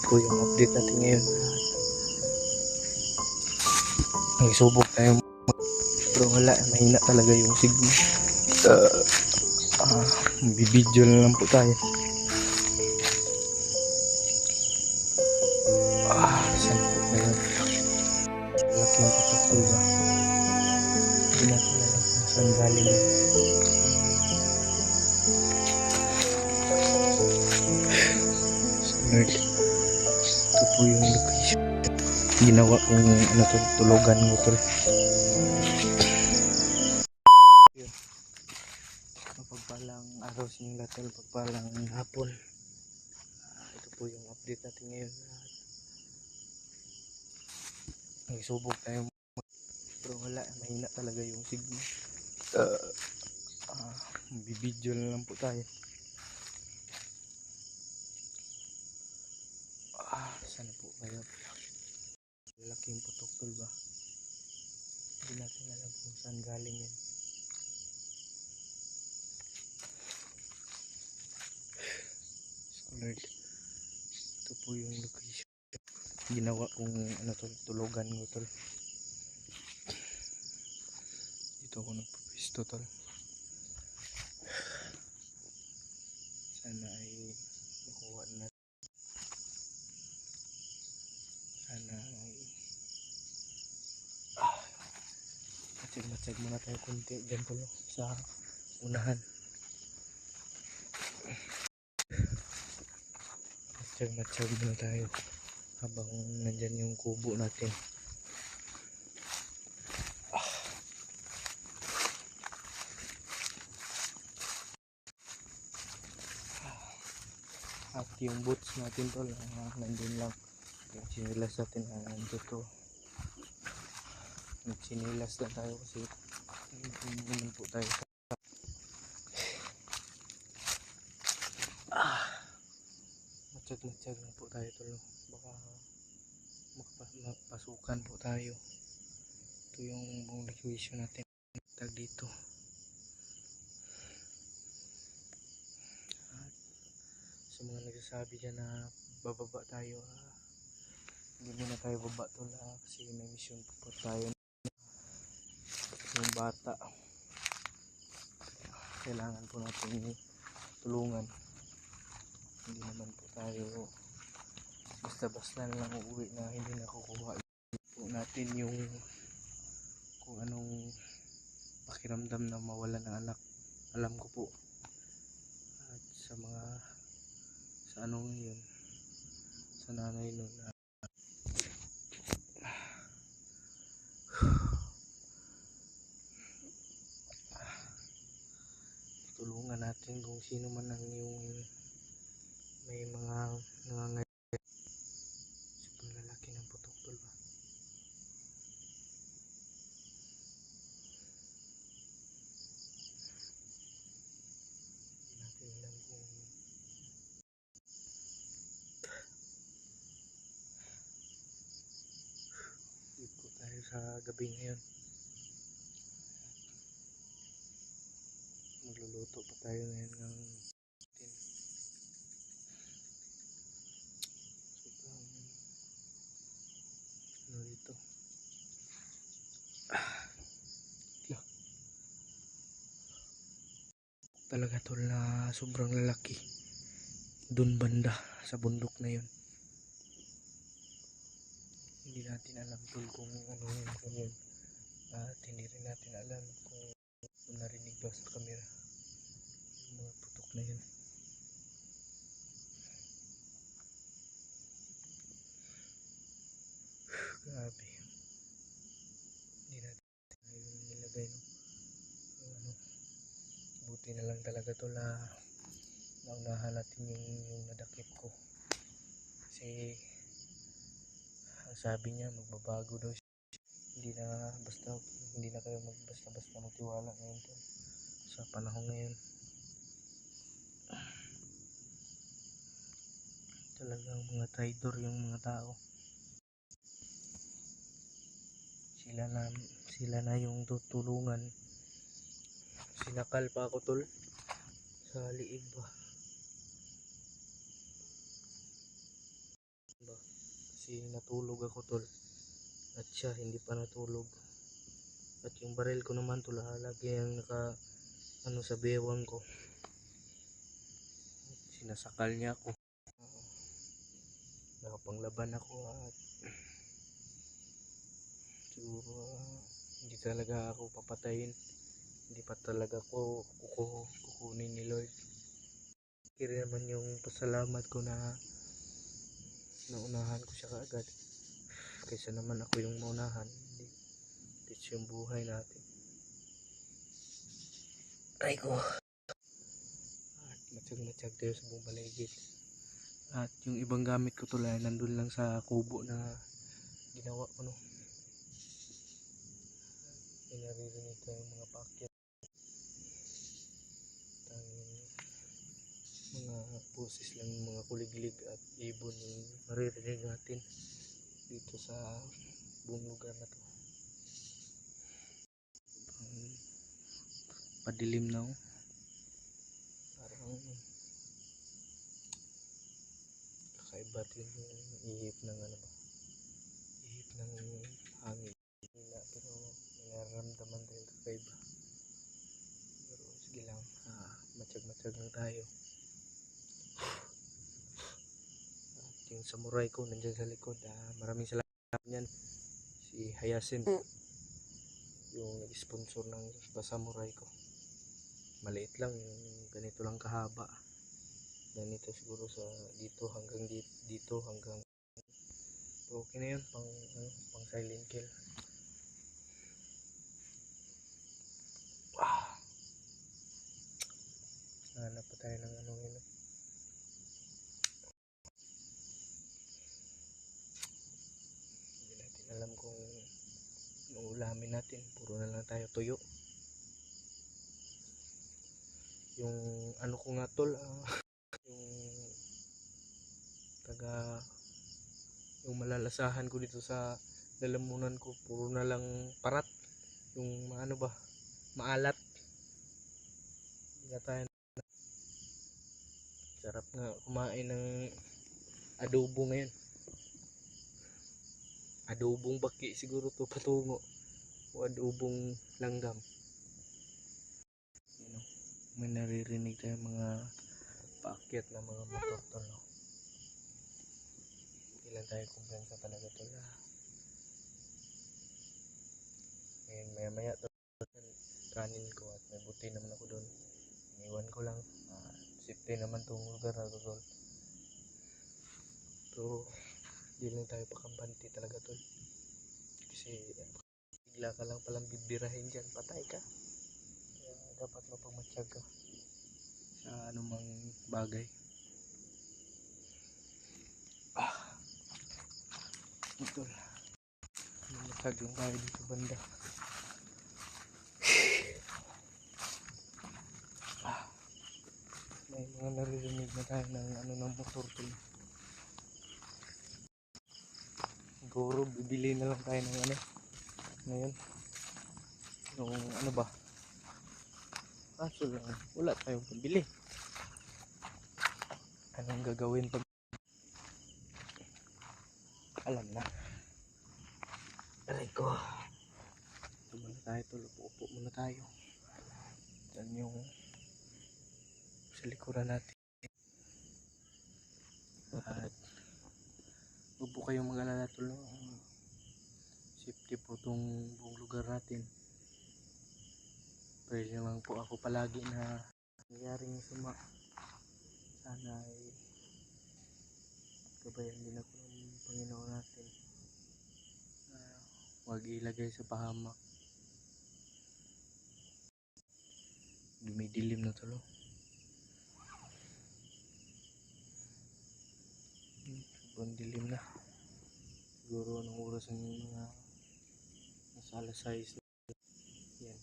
po yung update natin ngayon. Nagsubok tayo pero wala, mahina talaga yung signal. Bibidyo na lang po tayo. Saan po ngayon? Laking putok po ba? Hindi natin alam kung saan galing yun. Lord, ito po yung location. Ginawa kong tulugan mo tol. Yun. Mapagpalang araw sa inyong lahat, mapagpalang hapon. Ito po yung update natin ngayon. Nagsubok tayo pero wala, mahina talaga yung signal. Bibidyo na lang po tayo. Sana po kaya laking putok tol ba? Hindi natin alam kung saan galing yan. So Lord, ito po yung location. Ginawa kong tulugan mo tol. Dito ako nagpapisto tol. Sana ay makuha na. Sana ay matsag muna tayo kunti dyan tol sa unahan. Matsag muna tayo habang nandyan yung kubo natin. At yung boots natin tol, nandun lang. Yung sinilas natin nandito. Nagsinilas lang tayo kasi naman po tayo sa matsag lang po tayo tol. Baka mapasukan po tayo. Ito yung buong location natin. Tag dito. At sa mga nagsasabi dyan na bababa tayo, hindi muna tayo baba tol, kasi may mission po tayo. Yung bata kailangan po natin tulungan. Hindi naman po tayo basta-basta lang uuwi na hindi nakukuha po natin yung kung anong pakiramdam na mawala ng anak. Alam ko po. At sa mga sa anong yun, sa nanay nun, tulungan natin kung sino man ang yung may mga nangangailangan sa paglalaki ng putok tol ba. Hindi natin alam kung dito po tayo sa gabi ngayon. Magluluto pa tayo ngayon ng dito. Talaga tol na sobrang lalaki dun banda sa bundok na yun. Hindi natin alam tol kung ano yun. At hindi rin natin alam kung narinig ba sa camera yung mga putok na yun. Grabe. Hindi natin yung nilagay no. Buti na lang talaga to na naunahan natin yung nadakip ko. Kasi ang sabi niya magbabago daw siya. Hindi na kayo basta magtiwala ngayon to sa panahon ngayon. Talagang mga traitor yung mga tao. Sila na yung tutulungan. Sinakal pa ako tol sa liig ba. kasi natulog ako tol, at siya hindi pa natulog. At yung baril ko naman tol, lagi yung naka ano sa bewang ko, sinasakal niya ako. Nakapanglaban ako at siguro hindi talaga ako papatayin, hindi pa talaga ako kukunin ni Lord. Kaya naman yung pasalamat ko na naunahan ko siya kaagad, kaysa naman ako yung maunahan. It's yung buhay natin. Ay ko. At matsag-matsag tayo sa buong paligid. At yung ibang gamit ko tulad nandun lang sa kubo na ginawa ko no. May naririnig tayong mga paakyat. Mga boses lang, mga kuliglig at ibon yung maririnig natin dito sa buong lugar na to. Padilim na oh. Parang kakaiba din yung ihip ng ano ba, ihip ng hangin. Pero may nararamdaman din kakaiba. Pero sige lang, matsag-matsag lang tayo. At yung samurai ko nandiyan sa likod, maraming salamat niyan, si Hayasin, yung nag-sponsor ng samurai ko. Maliit lang, yung ganito lang kahaba, ganito siguro sa dito hanggang dito hanggang, so okay na yun, pang silent kill. Hanap pa tayo ng ano yun. Hindi natin alam kung ulamin natin, puro na lang tayo tuyo. Yung ano ko nga tol, yung yung malalasahan ko dito sa lalamunan ko, puro na lang parat. Yung ano ba, maalat. Hindi na tayo. Sarap nga kumain ng adobo ngayon. Adobong baki siguro to patungo, o adobong langgam. You know, may naririnig tayo mga paakyat na mga motor tol, no? Hindi lang tayo kumpensa talaga tol. Ngayon maya maya tol, kanin ko at may buti naman ako doon. Iniwan ko lang. Safety naman tong lugar na to tol. So hindi lang tayo pakampante talaga tol, kasi bigla ka lang palang bibirahin dyan, patay ka. Kaya dapat mapagmatsyag ka sa anumang bagay. Ito matsyag lang tayo dito banda. May mga naririnig na tayo ng ano ng motor tol. Siguro bibili na lang tayo ng ano ngayon, yung ano ba, kaso lang wala tayong pambili. Anong gagawin pag alam na? Aray ko, ito muna tayo tol, upo muna tayo. Yan yung sa likuran natin. At huwag po kayong mag-alala tol, safety po itong buong lugar natin. Pray naman po ako palagi na nangyaring suma, sana ay gabayan din ako ng Panginoon natin, huwag ilagay sa pahamak. Dumidilim na tolo. Sobrang dilim na. Siguro anong oras ng mga nasa alas 6 na. Yan.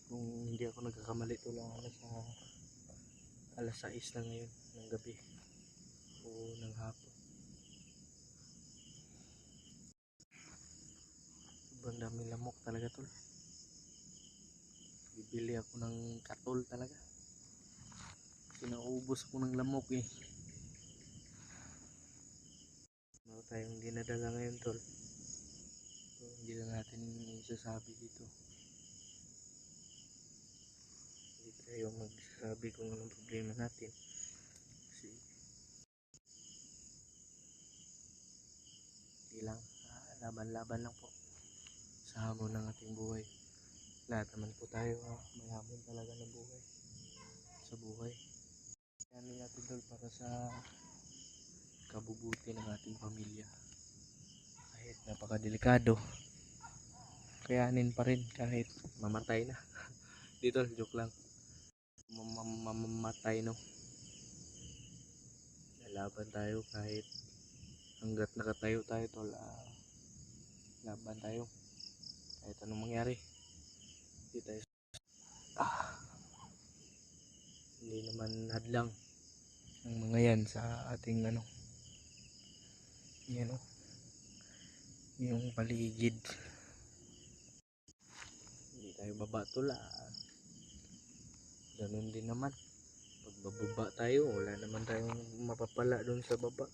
Kung hindi ako nagkakamali ito lang nasa alas 6 na ngayon ng gabi o ng hapon. Sobrang daming lamok talaga tol. Bibili ako ng katol talaga. Kasi naubos ako ng lamok eh. tayong dinadala ngayon tol. So, hindi lang natin isasabi dito. Hindi tayo magsasabi kung anong problema natin. Kasi hindi lang, laban-laban lang po sa hamon ng ating buhay. Lahat naman po tayo may hamon talaga ng buhay. Sa buhay. Ano natin tol para sa kabubuti ng ating pamilya. Kahit napakadelikado, kayanin pa rin kahit mamatay na. Dito, joke lang. Mamamatay no. Lalaban tayo kahit hanggat nakatayo tayo tol. Laban tayo. Kahit anong mangyari. Hindi tayo hindi naman hadlang ang mga yan sa ating ano. Yan o. Yung paligid. Hindi tayo baba tol. Ganun din naman. Pag bababa tayo, wala naman tayong mapapala doon sa baba.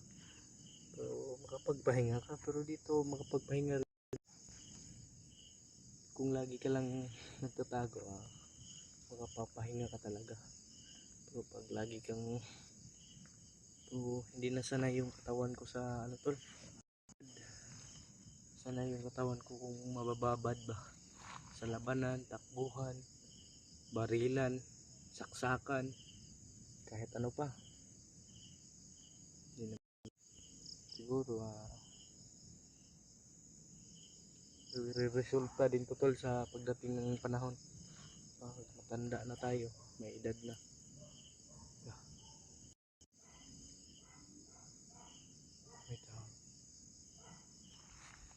Pero makapagpahinga ka. Pero dito makapagpahinga rin. Kung lagi ka lang nagtatago, makapapahinga ka talaga. Pero pag lagi kang hindi na sanay yung katawan ko sa ano tol. Sanay yung katawan ko kung mabababad ba. Sa labanan, takbuhan, barilan, saksakan, kahit ano pa. Siguro resulta din to tol sa pagdating ng panahon. Matanda na tayo, may edad na.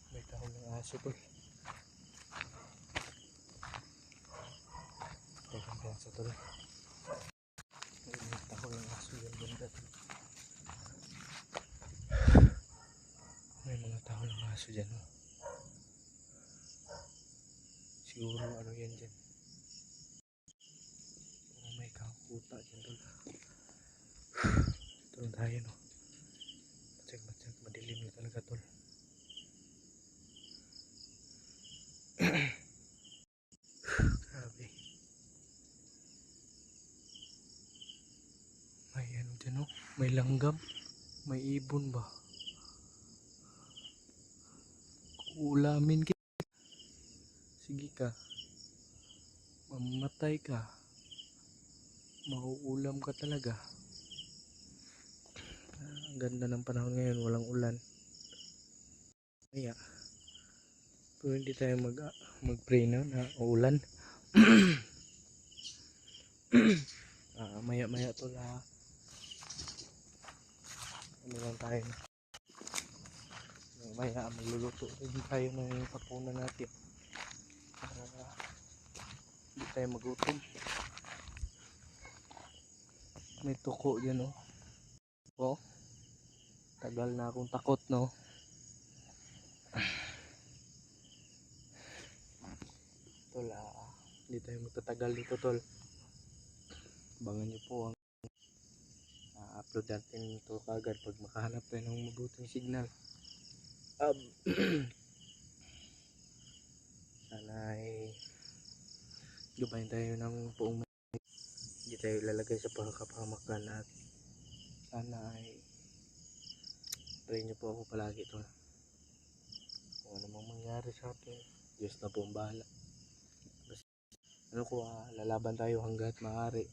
May tahol ng aso tol. May aso tol. May tahol ng aso yan banda tol. May mga tahol ng aso dyan oh. Siguro ano yan dyan. Parang may kakuta dyan tol. Tol tayo no. Matsag madilim na talaga tol. Grabe. May ano dyan oh. May langgam. May ibon ba? Ulamin kita. Sige ka. Mamatay ka. Mauulam ka talaga. Ang ganda ng panahon ngayon, walang ulan. Kaya pero hindi tayo mag-pray na ulan. Maya to ano lang tayo. Maya magluluto rin tayo ng papunan natin. Hindi tayo magutom. May tuko dyan oh. Oh. Tagal na akong takot no. Tol, hindi tayo magtatagal dito tol. Abangan nyo po ang upload natin ito kagad pag makahanap tayo ng mabuting signal. Sana ay gabayin tayo ng buong hindi tayo ilalagay sa pagkapahamakan at sana ay pray nyo po ako palagi tol. Kung ano mang mangyari sa atin, Diyos na po ang bahala. Ano ko lalaban tayo hanggat maaari.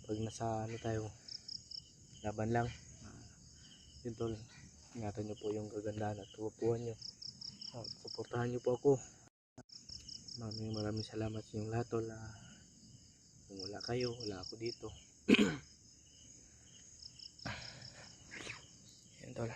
Pag nasa ano tayo, laban lang. Yun tol, ingatan nyo po yung kagandahan at kapupuan nyo. Suportahan nyo po ako. Maraming salamat sa inyong lahat tol. Kung wala kayo, wala ako dito. Yan tol.